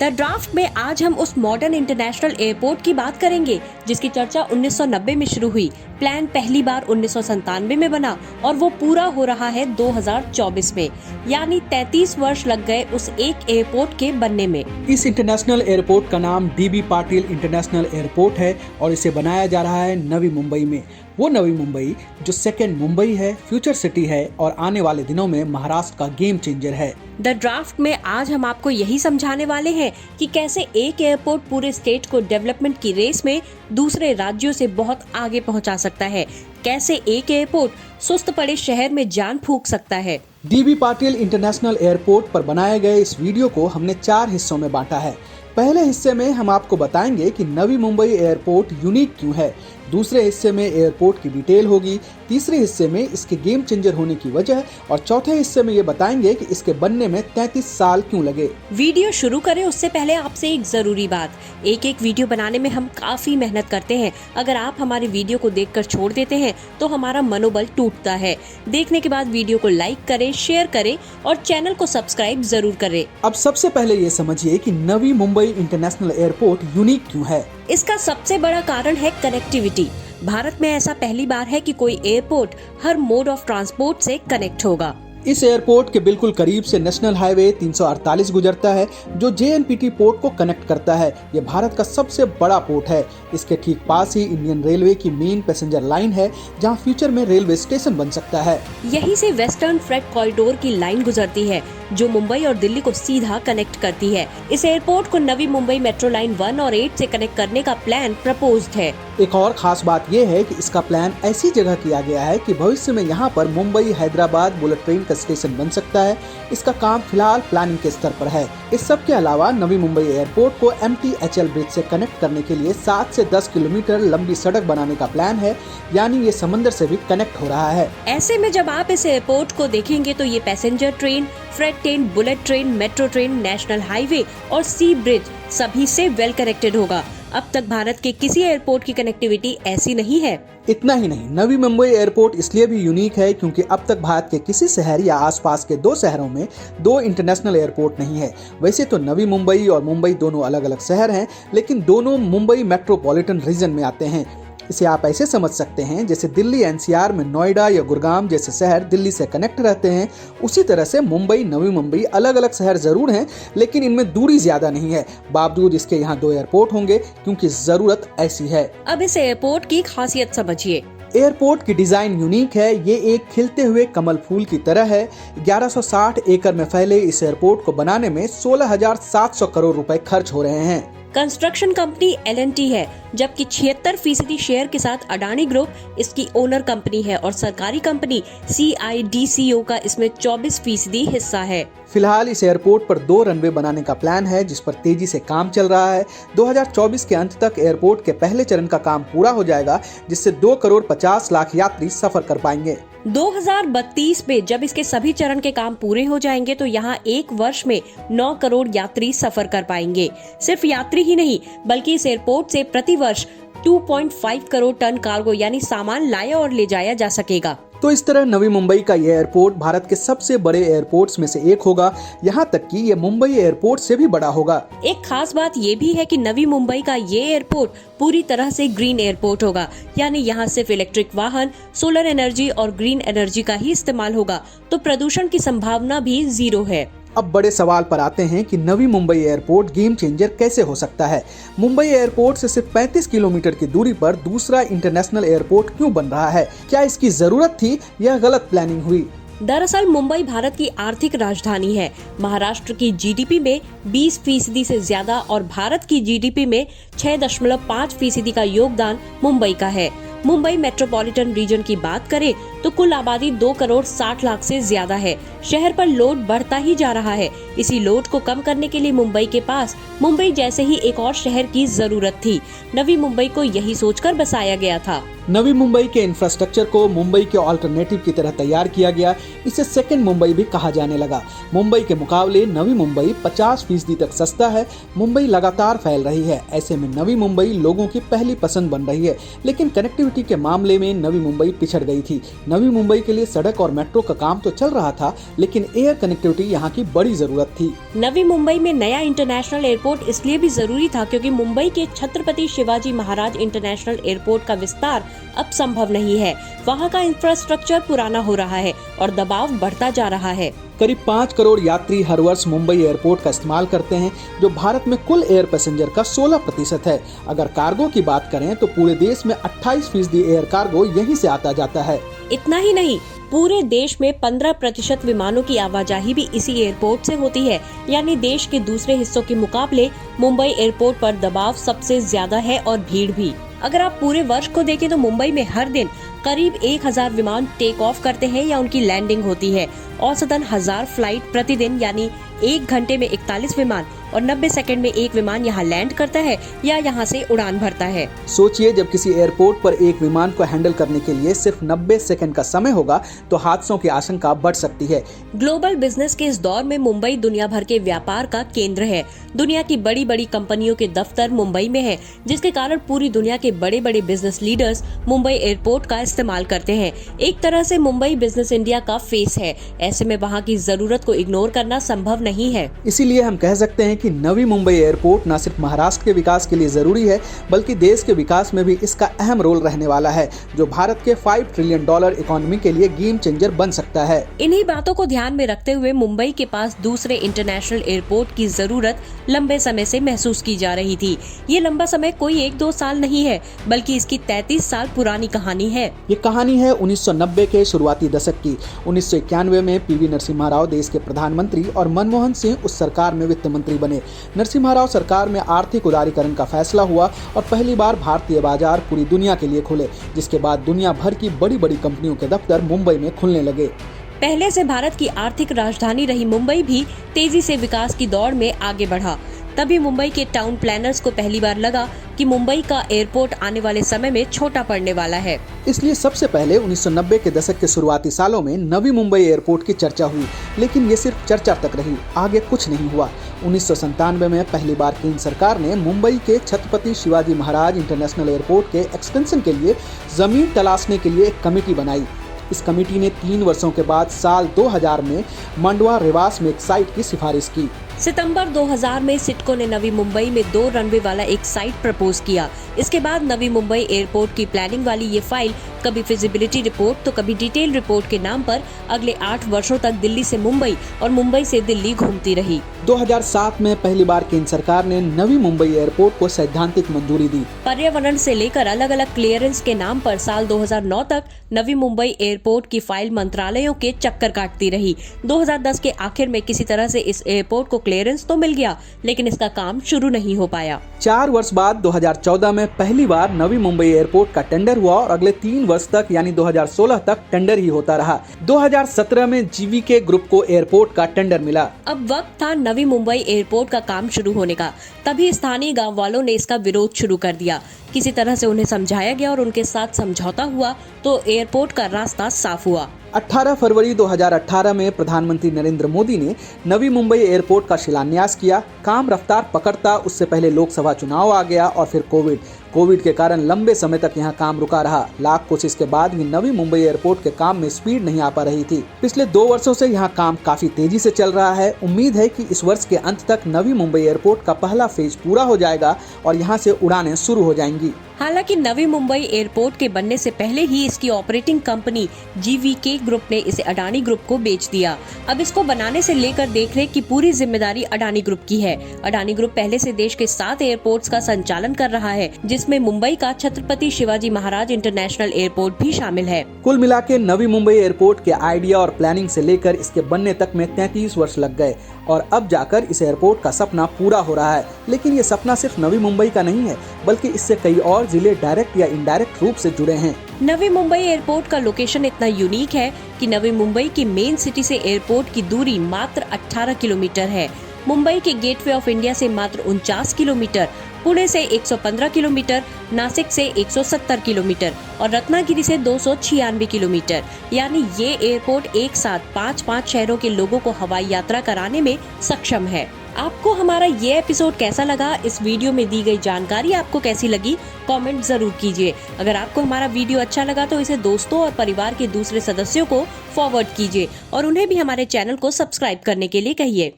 The draft में आज हम उस मॉडर्न इंटरनेशनल एयरपोर्ट की बात करेंगे जिसकी चर्चा 1990 में शुरू हुई। प्लान पहली बार 1997 में बना और वो पूरा हो रहा है 2024 में, यानी 33 वर्ष लग गए उस एक एयरपोर्ट के बनने में। इस इंटरनेशनल एयरपोर्ट का नाम DB पाटिल इंटरनेशनल एयरपोर्ट है और इसे बनाया जा रहा है नवी मुंबई में। वो नवी मुंबई जो सेकेंड मुंबई है, फ्यूचर सिटी है और आने वाले दिनों में महाराष्ट्र का गेम चेंजर है। द ड्राफ्ट में आज हम आपको यही समझाने वाले हैं कि कैसे एक एयरपोर्ट पूरे स्टेट को डेवलपमेंट की रेस में दूसरे राज्यों से बहुत आगे पहुंचा सकता है, कैसे एक एयरपोर्ट सुस्त पड़े शहर में जान फूंक सकता है। DB पाटिल इंटरनेशनल एयरपोर्ट पर बनाए गए इस वीडियो को हमने 4 हिस्सों में बांटा है। पहले हिस्से में हम आपको बताएंगे कि नवी मुंबई एयरपोर्ट यूनिक क्यों है, दूसरे हिस्से में एयरपोर्ट की डिटेल होगी, तीसरे हिस्से में इसके गेम चेंजर होने की वजह और चौथे हिस्से में ये बताएंगे कि इसके बनने में 33 साल क्यों लगे। वीडियो शुरू करें उससे पहले आपसे एक जरूरी बात, एक वीडियो बनाने में हम काफी मेहनत करते हैं। अगर आप हमारे वीडियो को देखकर छोड़ देते हैं तो हमारा मनोबल टूटता है। देखने के बाद वीडियो को लाइक करें, शेयर करें और चैनल को सब्सक्राइब जरूर करें। अब सबसे पहले ये समझिए कि Navi Mumbai international airport unique क्यों है। इसका सबसे बड़ा कारण है कनेक्टिविटी। भारत में ऐसा पहली बार है कि कोई airport her mode of transport से कनेक्ट होगा। इस एयरपोर्ट के बिल्कुल करीब से नेशनल हाईवे 348 गुजरता है जो JNPT पोर्ट को कनेक्ट करता है। ये भारत का सबसे बड़ा पोर्ट है। इसके ठीक पास ही इंडियन रेलवे की मेन पैसेंजर लाइन है जहां फ्यूचर में रेलवे स्टेशन बन सकता है। यहीं से वेस्टर्न फ्रेट कॉरिडोर की लाइन गुजरती है जो मुंबई और दिल्ली को सीधा कनेक्ट करती है। इस एयरपोर्ट को नवी मुंबई मेट्रो लाइन 1 और 8 से कनेक्ट करने का प्लान प्रपोज्ड है। एक और खास बात यह है कि इसका प्लान ऐसी जगह किया गया है कि भविष्य में यहाँ पर मुंबई हैदराबाद बुलेट ट्रेन का स्टेशन बन सकता है। इसका काम फिलहाल प्लानिंग के स्तर पर है। इस सब के अलावा नवी मुंबई एयरपोर्ट को MTHL ब्रिज से कनेक्ट करने के लिए 7 से 10 किलोमीटर लंबी सड़क बनाने का प्लान है, यानी ये समंदर से भी कनेक्ट हो रहा है। ऐसे में जब आप इस एयरपोर्ट को देखेंगे तो ये passenger train, freight train, bullet train, metro train, national highway और सी ब्रिज सभी से वेल कनेक्टेड होगा। अब तक भारत के किसी एयरपोर्ट की कनेक्टिविटी ऐसी नहीं है। इतना ही नहीं, नवी मुंबई एयरपोर्ट इसलिए भी यूनिक है क्योंकि अब तक भारत के किसी शहर या आसपास के 2 शहरों में 2 इंटरनेशनल एयरपोर्ट नहीं है। वैसे तो नवी मुंबई और मुंबई दोनों अलग अलग शहर हैं, लेकिन दोनों मुंबई मेट्रोपॉलिटन रीजन में आते हैं। इसे आप ऐसे समझ सकते हैं जैसे दिल्ली NCR में नोएडा या गुड़गांव जैसे शहर दिल्ली से कनेक्ट रहते हैं, उसी तरह से मुंबई, नवी मुंबई अलग अलग शहर जरूर हैं, लेकिन इनमें दूरी ज्यादा नहीं है। बावजूद इसके यहाँ 2 एयरपोर्ट होंगे क्योंकि जरूरत ऐसी है। अब इस एयरपोर्ट की खासियत समझिए। एयरपोर्ट की डिजाइन यूनिक है। ये एक खिलते हुए कमल फूल की तरह है। 1160 एकड़ में फैले इस एयरपोर्ट को बनाने में 16,700 करोड़ रुपए खर्च हो रहे हैं। कंस्ट्रक्शन कंपनी L&T है, जबकि 76% शेयर के साथ अडानी ग्रुप इसकी ओनर कंपनी है और सरकारी कंपनी CIDCO का इसमें 24% हिस्सा है। फिलहाल इस एयरपोर्ट पर 2 रनवे बनाने का प्लान है जिस पर तेजी से काम चल रहा है। 2024 के अंत तक एयरपोर्ट के पहले चरण का काम पूरा हो जाएगा जिससे 2 करोड़ 50 लाख यात्री सफर कर पाएंगे। 2032 में जब इसके सभी चरण के काम पूरे हो जाएंगे तो यहाँ एक वर्ष में 9 करोड़ यात्री सफर कर पाएंगे। सिर्फ यात्री ही नहीं बल्कि इस एयरपोर्ट से प्रति वर्ष 2.5 करोड़ टन कार्गो यानी सामान लाया और ले जाया जा सकेगा। तो इस तरह नवी मुंबई का ये एयरपोर्ट भारत के सबसे बड़े एयरपोर्ट्स में से एक होगा। यहाँ तक कि ये मुंबई एयरपोर्ट से भी बड़ा होगा। एक खास बात ये भी है कि नवी मुंबई का ये एयरपोर्ट पूरी तरह से ग्रीन एयरपोर्ट होगा, यानी यहाँ सिर्फ इलेक्ट्रिक वाहन, सोलर एनर्जी और ग्रीन एनर्जी का ही इस्तेमाल होगा, तो प्रदूषण की संभावना भी 0 है। अब बड़े सवाल पर आते हैं कि Navi Mumbai airport game changer कैसे हो सकता है। मुंबई एयरपोर्ट से सिर्फ 35 किलोमीटर की दूरी पर दूसरा इंटरनेशनल एयरपोर्ट क्यों बन रहा है? क्या इसकी जरूरत थी या गलत प्लानिंग हुई? दरअसल मुंबई भारत की आर्थिक राजधानी है। महाराष्ट्र की GDP में 20% से ज्यादा और भारत की GDP में 6.5% का योगदान मुंबई का है। मुंबई मेट्रोपॉलिटन रीजन की बात करें तो कुल आबादी 2 करोड़ 60 लाख से ज्यादा है। शहर पर लोड बढ़ता ही जा रहा है। इसी लोड को कम करने के लिए मुंबई के पास मुंबई जैसे ही एक और शहर की जरूरत थी। नवी मुंबई को यही सोचकर बसाया गया था। नवी मुंबई के इंफ्रास्ट्रक्चर को मुंबई के ऑल्टरनेटिव की तरह तैयार किया गया। इसे सेकंड मुंबई भी कहा जाने लगा। मुंबई के मुकाबले नवी मुंबई 50% तक सस्ता है। मुंबई लगातार फैल रही है। ऐसे में नवी मुंबई लोगों की पहली पसंद बन रही है, लेकिन कनेक्टिविटी के मामले में नवी मुंबई पिछड़ गई थी। नवी मुंबई के लिए सड़क और मेट्रो का काम तो चल रहा था, लेकिन एयर कनेक्टिविटी यहाँ की बड़ी जरूरत थी। नवी मुंबई में नया इंटरनेशनल एयरपोर्ट इसलिए भी जरूरी था क्योंकि मुंबई के छत्रपति शिवाजी महाराज इंटरनेशनल एयरपोर्ट का विस्तार अब संभव नहीं है। वहाँ का इंफ्रास्ट्रक्चर पुराना हो रहा है और दबाव बढ़ता जा रहा है। करीब 5 करोड़ यात्री हर वर्ष मुंबई एयरपोर्ट का इस्तेमाल करते हैं, जो भारत में कुल एयर पैसेंजर का 16% है। अगर कार्गो की बात करें तो पूरे देश में 28% एयर कार्गो यहीं से आता जाता है। इतना ही नहीं, पूरे देश में 15% विमानों की आवाजाही भी इसी एयरपोर्ट से होती है। यानी देश के दूसरे हिस्सों के मुकाबले मुंबई एयरपोर्ट पर दबाव सबसे ज्यादा है और भीड़ भी। अगर आप पूरे वर्ष को देखें तो मुंबई में हर दिन करीब 1000 विमान टेक ऑफ करते हैं या उनकी लैंडिंग होती है। औसतन 1000 फ्लाइट प्रतिदिन, यानी 1 घंटे में 41 विमान और 90 सेकंड में एक विमान यहाँ लैंड करता है या यहाँ से उड़ान भरता है। सोचिए, जब किसी एयरपोर्ट पर एक विमान को हैंडल करने के लिए सिर्फ 90 सेकंड का समय होगा तो हादसों की आशंका बढ़ सकती है। ग्लोबल बिजनेस के इस दौर में मुंबई दुनिया भर के व्यापार का केंद्र है। दुनिया की बड़ी बड़ी कंपनियों के दफ्तर मुंबई में है, जिसके कारण पूरी दुनिया के बड़े बड़े बिजनेस लीडर्स मुंबई एयरपोर्ट का इस्तेमाल करते हैं। एक तरह से मुंबई बिजनेस इंडिया का फेस है। ऐसे में वहाँ की जरूरत को इग्नोर करना संभव नहीं है। इसीलिए हम कह सकते हैं कि नवी मुंबई एयरपोर्ट न सिर्फ महाराष्ट्र के विकास के लिए जरूरी है, बल्कि देश के विकास में भी इसका अहम रोल रहने वाला है, जो भारत के $5 ट्रिलियन इकोनॉमी के लिए गेम चेंजर बन सकता है। इन्हीं बातों को ध्यान में रखते हुए मुंबई के पास दूसरे इंटरनेशनल एयरपोर्ट की जरूरत लंबे समय से महसूस की जा रही थी। ये लंबा समय कोई 1-2 साल नहीं है, बल्कि इसकी 33 साल पुरानी कहानी है। ये कहानी है 1990 के शुरुआती दशक की। 1991 में पीवी नरसिम्हा राव देश के प्रधानमंत्री और मनमोहन सिंह उस सरकार में वित्त मंत्री बने। नरसिम्हा राव सरकार में आर्थिक उदारीकरण का फैसला हुआ और पहली बार भारतीय बाजार पूरी दुनिया के लिए खुले, जिसके बाद दुनिया भर की बड़ी बड़ी कंपनियों के दफ्तर मुंबई में खुलने लगे। पहले से भारत की आर्थिक राजधानी रही मुंबई भी तेजी से विकास की दौड़ में आगे बढ़ा। तभी मुंबई के टाउन प्लानर्स को पहली बार लगा कि मुंबई का एयरपोर्ट आने वाले समय में छोटा पड़ने वाला है। इसलिए सबसे पहले 1990 के दशक के शुरुआती सालों में नवी मुंबई एयरपोर्ट की चर्चा हुई, लेकिन ये सिर्फ चर्चा तक रही, आगे कुछ नहीं हुआ। 1997 में पहली बार केंद्र सरकार ने मुंबई के छत्रपति शिवाजी महाराज इंटरनेशनल एयरपोर्ट के एक्सटेंशन के लिए जमीन तलाशने के लिए एक कमेटी बनाई। इस कमेटी ने 3 वर्षों के बाद साल 2000 में मंडवा रेवास में एक साइट की सिफारिश की। सितंबर 2000 में सिडको ने नवी मुंबई में 2 रनवे वाला एक साइट प्रपोज किया। इसके बाद नवी मुंबई एयरपोर्ट की प्लानिंग वाली ये फाइल कभी फिजिबिलिटी रिपोर्ट तो कभी डिटेल रिपोर्ट के नाम पर अगले 8 वर्षों तक दिल्ली से मुंबई और मुंबई से दिल्ली घूमती रही। 2007 में पहली बार केंद्र सरकार ने नवी मुंबई एयरपोर्ट को सैद्धांतिक मंजूरी दी। पर्यावरण से लेकर अलग अलग क्लियरेंस के नाम पर साल 2009 तक नवी मुंबई एयरपोर्ट की फाइल मंत्रालयों के चक्कर काटती रही। 2010 के आखिर में किसी तरह से इस एयरपोर्ट को क्लियरेंस तो मिल गया, लेकिन इसका काम शुरू नहीं हो पाया। 4 वर्ष बाद 2014 में पहली बार नवी मुंबई एयरपोर्ट का टेंडर हुआ और अगले 3 वर्ष तक यानी 2016 तक टेंडर ही होता रहा। 2017 में जीवीके ग्रुप को एयरपोर्ट का टेंडर मिला। अब वक्त था नवी मुंबई एयरपोर्ट का काम शुरू होने का। तभी स्थानीय गांव वालों ने इसका विरोध शुरू कर दिया। किसी तरह से उन्हें समझाया गया और उनके साथ समझौता हुआ तो एयरपोर्ट का रास्ता साफ हुआ। 18 फरवरी 2018 में प्रधानमंत्री नरेंद्र मोदी ने नवी मुंबई एयरपोर्ट का शिलान्यास किया। काम रफ्तार पकड़ता उससे पहले लोकसभा चुनाव आ गया और फिर कोविड के कारण लंबे समय तक यहाँ काम रुका रहा। लाख कोशिश के बाद भी नवी मुंबई एयरपोर्ट के काम में स्पीड नहीं आ पा रही थी। पिछले 2 वर्षों से यहाँ काम काफी तेजी से चल रहा है। उम्मीद है कि इस वर्ष के अंत तक नवी मुंबई एयरपोर्ट का पहला फेज पूरा हो जाएगा और यहाँ से उड़ानें शुरू हो जाएंगी। हालांकि नवी मुंबई एयरपोर्ट के बनने से पहले ही इसकी ऑपरेटिंग कंपनी जीवीके ग्रुप ने इसे अडानी ग्रुप को बेच दिया। अब इसको बनाने से लेकर देखरेख की पूरी जिम्मेदारी अडानी ग्रुप की है। अडानी ग्रुप पहले से देश के 7 एयरपोर्ट्स का संचालन कर रहा है, जिसमें मुंबई का छत्रपति शिवाजी महाराज इंटरनेशनल एयरपोर्ट भी शामिल है। कुल मिला के नवी मुंबई एयरपोर्ट के आइडिया और प्लानिंग से लेकर इसके बनने तक में 33 वर्ष लग गए और अब जाकर इस एयरपोर्ट का सपना पूरा हो रहा है। लेकिन ये सपना सिर्फ नवी मुंबई का नहीं है, बल्कि इससे कई और जिले डायरेक्ट या इनडायरेक्ट रूप से जुड़े हैं। नवी मुंबई एयरपोर्ट का लोकेशन इतना यूनिक है कि नवी मुंबई की मेन सिटी से एयरपोर्ट की दूरी मात्र 18 किलोमीटर है। मुंबई के गेटवे ऑफ इंडिया से मात्र 49 किलोमीटर, पुणे से 115 किलोमीटर, नासिक से 170 किलोमीटर और रत्नागिरी से 296 किलोमीटर। यानी ये एयरपोर्ट एक साथ 5 शहरों के लोगों को हवाई यात्रा कराने में सक्षम है। आपको हमारा ये एपिसोड कैसा लगा, इस वीडियो में दी गई जानकारी आपको कैसी लगी, कमेंट जरूर कीजिए। अगर आपको हमारा वीडियो अच्छा लगा तो इसे दोस्तों और परिवार के दूसरे सदस्यों को फॉरवर्ड कीजिए और उन्हें भी हमारे चैनल को सब्सक्राइब करने के लिए कहिए।